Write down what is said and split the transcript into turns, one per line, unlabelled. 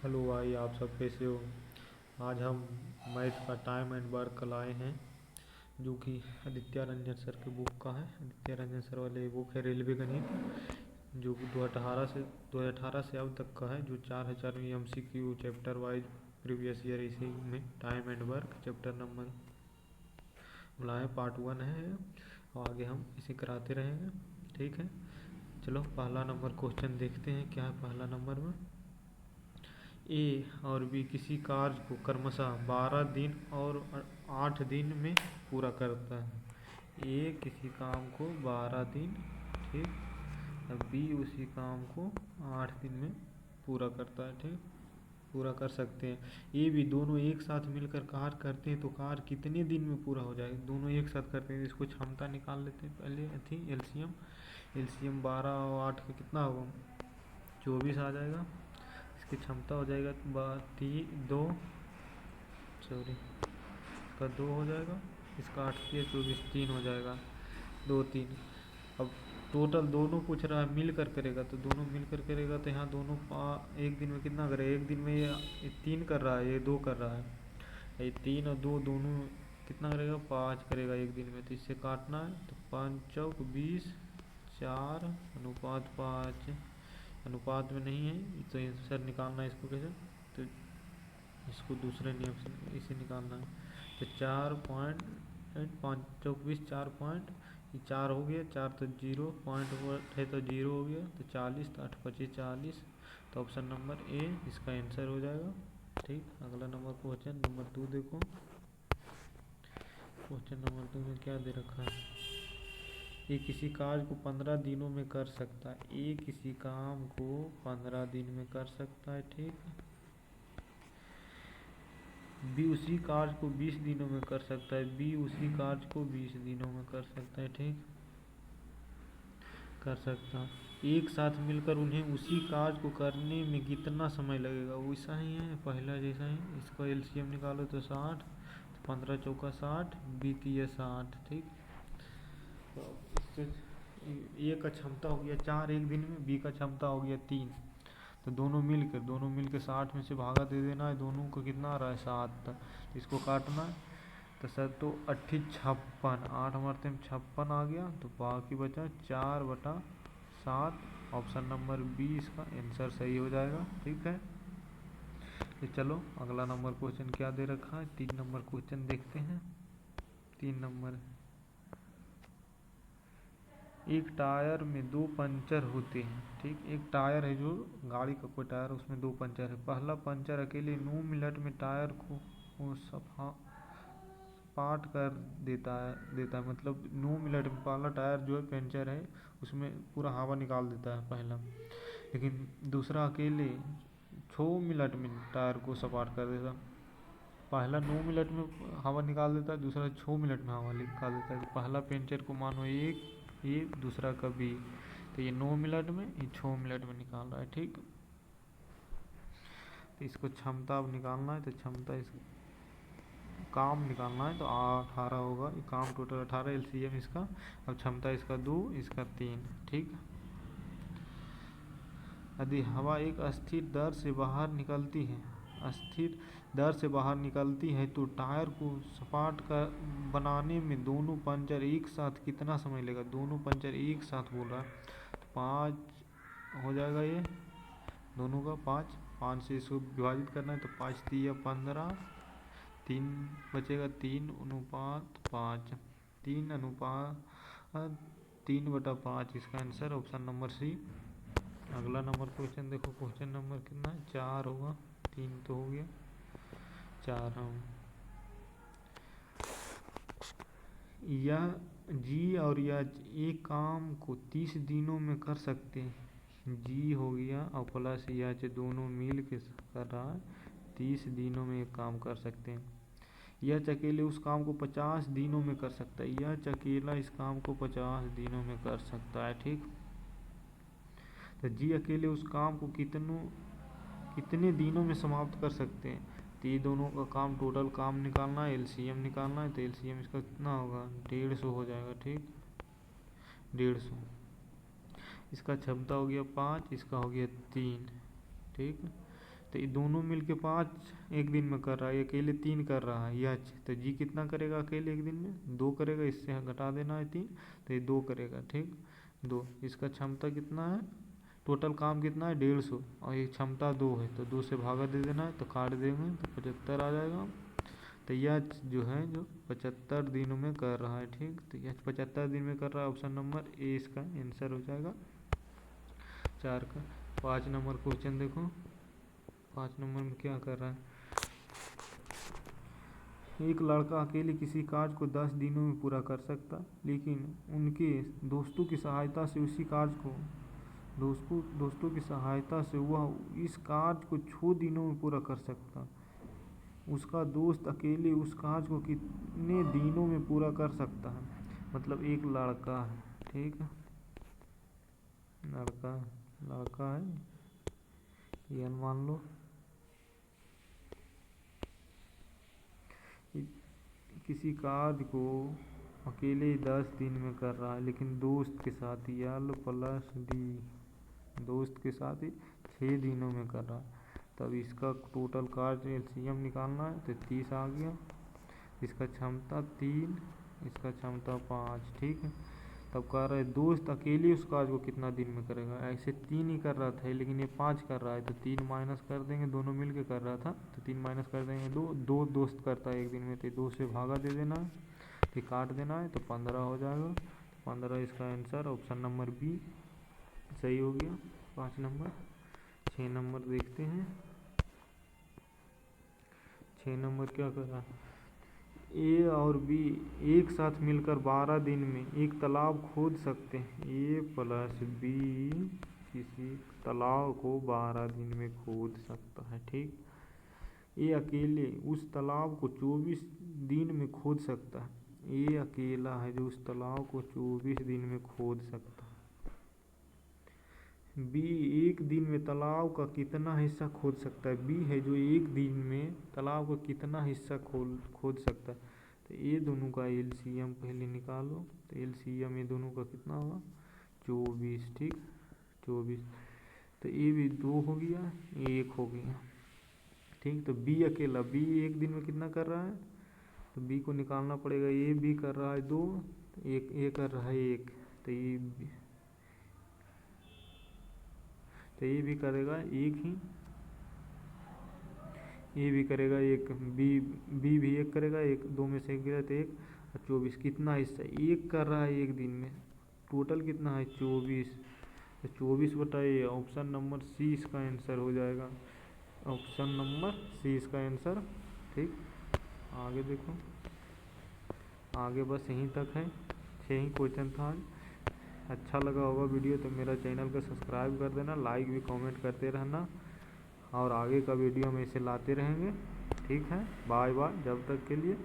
Hello भाई, आप सब कैसे हो। आज हम मैथ का टाइम एंड वर्क लाए हैं, जो कि आदित्य रंजन सर के बुक का है। आदित्य रंजन सर वाले बुक है रेलवे गणित, जो कि 2018 से अब तक का है, जो 4000 MCQ chapter wise previous year इसी में time and work chapter number लाए, पार्ट 1 है। और आगे हम इसे कराते रहेंगे, ठीक है। चलो पहला नंबर क्वेश्चन देखते हैं, क्या है पहला नंबर में। ए और बी किसी कार्य को क्रमशः 12 दिन और 8 दिन में पूरा करता है। ए किसी काम को 12 दिन, ठीक, और बी उसी काम को 8 दिन में पूरा करता है, ठीक, पूरा कर सकते हैं। ये भी दोनों एक साथ मिलकर कार्य करते हैं तो कार्य कितने दिन में पूरा हो जाएगा। दोनों एक साथ करते हैं, इसको क्षमता निकाल लेते हैं पहले थी एलसीएम। एलसीएम 12 और 8 का कितना होगा, 24 आ जाएगा। इसकी क्षमता हो जाएगा दो, सॉरी, इसका 2 हो जाएगा, इसका 8 से 24 3 हो जाएगा, 2 3। अब टोटल दोनों पूछ रहा है मिलकर करेगा, तो दोनों मिलकर करेगा तो यहाँ दोनों एक दिन में कितना करेगा। एक दिन में ये 3 कर रहा है, ये 2 कर रहा है। ये 3 और 2 दोनों कितना करेगा, 5 करेगा एक दिन में। तो इससे काटना है तो 5 चौक 20, 4 अनुपात 5 अनुपात में नहीं है, तो आंसर निकालना है इसको कैसे, तो इसको दूसरे नियम से इसे निकालना है। तो 4.8 5 चौक 20, 4 पॉइंट, ये 4 हो गया, 4 तो 0 पॉइंट है तो 0 हो गया, तो 40, तो 8 25 40। तो ऑप्शन नंबर ए इसका आंसर हो जाएगा, ठीक। अगला नंबर क्वेश्चन नंबर 2 देखो। क्वेश्चन नंबर 2 में क्या दे रखा है। ये किसी कार्य को 15 दिनों में कर सकता है। ए किसी काम को 15 दिन में कर सकता है, ठीक। बी उसी कार्य को 20 दिनों में कर सकता है। बी उसी कार्य को 20 दिनों में कर सकता है, ठीक, कर सकता है। एक साथ मिलकर उन्हें उसी कार्य को करने में कितना समय लगेगा, वैसा ही है पहला जैसा ही। इसका एलसीएम निकालो तो 60, तो 15 चौका 60, बी की है 60, ठीक। तो ए का क्षमता हो गया 4 एक दिन में, बी का क्षमता हो गया 3। तो दोनों मिलकर 60 में से भागा दे देना है, दोनों को कितना आ रहा है 7। तो इसको काटना है तो सर तो 8 56, 8 हमारे 56 आ गया, तो बाकी बचा 4/7। ऑप्शन नंबर बी इसका आंसर सही हो जाएगा, ठीक है। तो चलो अगला नंबर क्वेश्चन क्या दे रखा है, 3 नंबर क्वेश्चन देखते हैं। 3 नंबर, एक टायर में 2 पंचर होते हैं, ठीक। एक टायर है, जो गाड़ी का कोई टायर, उसमें 2 पंचर है। पहला पंचर अकेले 9 मिनट में टायर को सपाट कर देता है, मतलब 9 मिनट में पहला टायर जो है पंचर है, उसमें पूरा हवा निकाल देता है पहला। लेकिन दूसरा अकेले 6 मिनट में टायर को सपाट कर देता। पहला 9 मिनट में हवा निकाल देता है, दूसरा 6 मिनट में हवा निकाल देता है। तो पहला पेंचर को मानो एक, ये दूसरा का बी, तो ये 9 मिनट में, ये 6 मिनट में निकाल रहा है, ठीक। तो इसको क्षमता अब निकालना है, तो क्षमता इस काम निकालना है तो 18 होगा। ये काम टोटल 18, एलसीएम इसका। अब क्षमता इसका 2, इसका 3, ठीक। यदि हवा एक अस्थिर दर से बाहर निकलती है, अस्थिर दर से बाहर निकलती है तो टायर को सपाट कर बनाने में दोनों पंचर एक साथ कितना समय लेगा। दोनों पंचर एक साथ बोल रहा है, तो 5 हो जाएगा ये दोनों का, 5 से इसको विभाजित करना है, तो 5 3 15, 3 बचेगा, 3/5, 3/5 इसका आंसर ऑप्शन नंबर सी। अगला नंबर क्वेश्चन देखो, क्वेश्चन नंबर कितना है, 4 होगा, 3 तो हो गया, 4 हम। यह जी और यह एक काम को 30 दिनों में कर सकते हैं। जी हो गया और प्लस यह दोनों मिल के कर रहा है, 30 दिनों में एक काम कर सकते हैं। यह अकेले उस काम को 50 दिनों में कर सकता है। यह अकेला इस काम को 50 दिनों में कर सकता है, ठीक। तो जी अकेले उस काम को कितने दिनों में समाप्त कर सकते हैं। तो ये दोनों का काम, टोटल काम निकालना है, एलसीएम निकालना है। तो एलसीएम इसका कितना होगा, 150 हो जाएगा, ठीक, 150। इसका क्षमता हो गया 5, इसका हो गया 3, ठीक। तो ये दोनों मिलके 5 एक दिन में कर रहा है, अकेले 3 कर रहा है यह। तो जी कितना करेगा अकेले एक दिन में? 2 करेगा, इससे घटा देना है 3, तो ये 2 करेगा। ठीक, 2। इसका क्षमता कितना है, टोटल काम कितना है 150, और ये क्षमता 2 है, तो 2 से भागा दे देना है, तो काट देंगे तो 75 आ जाएगा। तो यह जो है जो 75 दिनों में कर रहा है। ठीक, तो यह 75 दिन में कर रहा है, ऑप्शन नंबर ए इसका आंसर हो जाएगा 4 का। 5 नंबर क्वेश्चन देखो, 5 नंबर में क्या कर रहा है। एक लड़का अकेले किसी कार्य को 10 दिनों में पूरा कर सकता, लेकिन उनके दोस्तों की सहायता से वह इस कार्य को 6 दिनों में पूरा कर सकता। उसका दोस्त अकेले उस कार्य को कितने दिनों में पूरा कर सकता है? मतलब एक लड़का है, ठीक है, लड़का है, ये मान लो किसी कार्य को अकेले 10 दिन में कर रहा है, लेकिन दोस्त के साथ यल प्लस डी, दोस्त के साथ ही 6 दिनों में कर रहा है। तब इसका टोटल कार्य एलसीएम निकालना है, तो 30 आ गया। इसका क्षमता 3, इसका क्षमता 5। ठीक है, तब कह रहा है दोस्त अकेले उस कार्य को कितना दिन में करेगा। ऐसे 3 ही कर रहा था, लेकिन ये 5 कर रहा है, तो 3 माइनस कर देंगे, दोनों मिल के कर रहा था, तो 3 माइनस कर देंगे, 2 दोस्त करता है एक दिन में, तो 2 से भागा दे देना है, तो काट देना है, तो 15 हो जाएगा। 15 इसका आंसर ऑप्शन नंबर बी सही हो गया। 5 नंबर। 6 नंबर देखते हैं। 6 नंबर क्या कर रहा है, ए और बी एक साथ मिलकर 12 दिन में एक तालाब खोद सकते हैं। ए प्लस बी किसी तालाब को 12 दिन में खोद सकता है। ठीक, ए अकेले उस तालाब को 24 दिन में खोद सकता है। ए अकेला है जो उस तालाब को 24 दिन में खोद सकता है। बी एक दिन में तालाब का कितना हिस्सा खोद सकता है। बी है जो एक दिन में तालाब का कितना हिस्सा खोद सकता है। तो ये दोनों का एलसीएम पहले निकालो, तो एलसीएम ये दोनों का कितना होगा 24। ठीक, 24, तो ये भी 2 हो गया, ये 1 हो गया। ठीक, तो बी अकेला, बी एक दिन में कितना कर रहा है, तो बी को निकालना पड़ेगा। ये बी कर रहा है 2, एक ए कर रहा है 1, तो ये भी करेगा 1 ही, ये भी करेगा 1, बी भी 1 करेगा, 1 2 में से 1 गिरा तो 1, और 24 कितना हिस्सा 1 कर रहा है एक दिन में, टोटल कितना है 24, तो 24 बताइए, ऑप्शन नंबर सी इसका आंसर हो जाएगा। ऑप्शन नंबर सी इसका आंसर। ठीक, आगे देखो, आगे बस यहीं तक है, 6 ही क्वेश्चन था आज। अच्छा लगा होगा वीडियो तो मेरा चैनल को सब्सक्राइब कर देना, लाइक भी कमेंट करते रहना, और आगे का वीडियो हम ऐसे लाते रहेंगे। ठीक है, बाय बाय जब तक के लिए।